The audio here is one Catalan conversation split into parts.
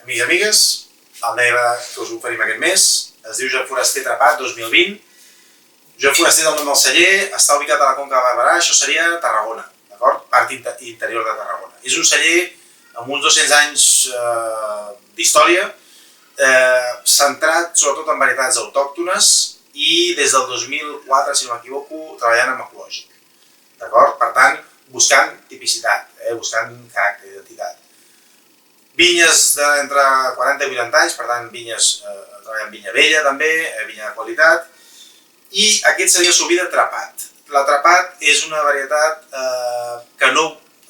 Amics i amigues, el negre que us oferim aquest mes es diu Joan Foraster Trepat 2020. Joan Foraster del nom del celler, està ubicat a la Conca de Barberà, això seria Tarragona, d'acord? Part interior de Tarragona. És un celler amb uns 200 anys d'història, centrat sobretot en varietats autòctones i des del 2004, si no m'equivoco, treballant amb ecològic. D'acord? Per tant, buscant tipicitat, buscant caràcter, identitat. Vinyes d'entre 40 i 80 anys, per tant, treballant vinya vella també, vinya de qualitat. I aquest seria Subida Trepat. La Trepat és una varietat que no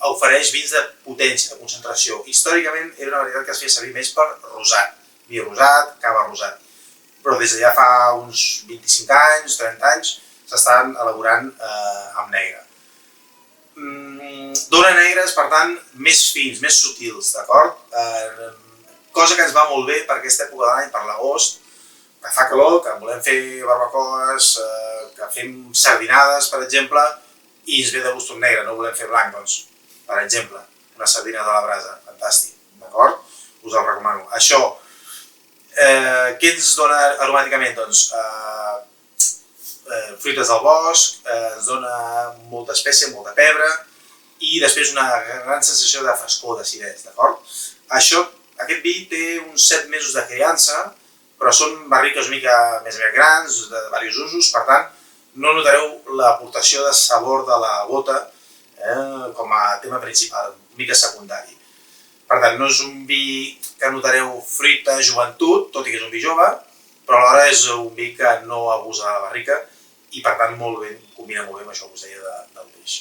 ofereix vins de potència, de concentració. Històricament era una varietat que es feia servir més per rosat, vi rosat, cava rosat. Però des de ja fa uns 25 anys, 30 anys, s'estan elaborant amb negre. Dona negres, per tant, més fins, més sutils, d'acord? Cosa que ens va molt bé per aquesta època de l'any, per l'agost, que fa calor, que volem fer barbacoes, que fem sardinades, per exemple, i ens ve de gust un negre, no volem fer blanc, doncs, per exemple, una sardina de la brasa, fantàstic, d'acord? Us el recomano. Això, què ens dona aromàticament? Doncs, fruites del bosc, ens dona molta espècie, molta pebre i després una gran sensació de frescor, d'acidesa, d'acord? Aquest vi té uns 7 mesos de criança, però són barriques una mica més grans, de diversos usos, per tant, no notareu l'aportació de sabor de la bota com a tema principal, una mica secundari. Per tant, no és un vi que notareu fruita, joventut, tot i que és un vi jove, però alhora és un vi que no abusa de la barrica i per tant combina molt bé amb això que us deia del peix,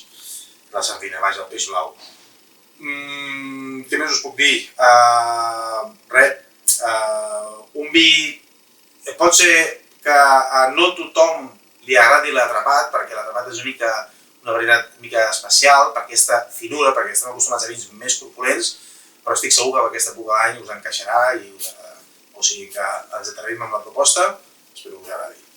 la sardina, vaja, el peix blau. Què més us puc dir? Un vi, pot ser que a no tothom li agradi l'Atrapat, perquè l'Atrapat és una varietat una mica especial, per aquesta finura, perquè estem acostumats a vins més corpulents, però estic segur que per aquesta època d'any us encaixarà i us agradarà. O sigui que ens atrevim amb la proposta, espero que us agradi.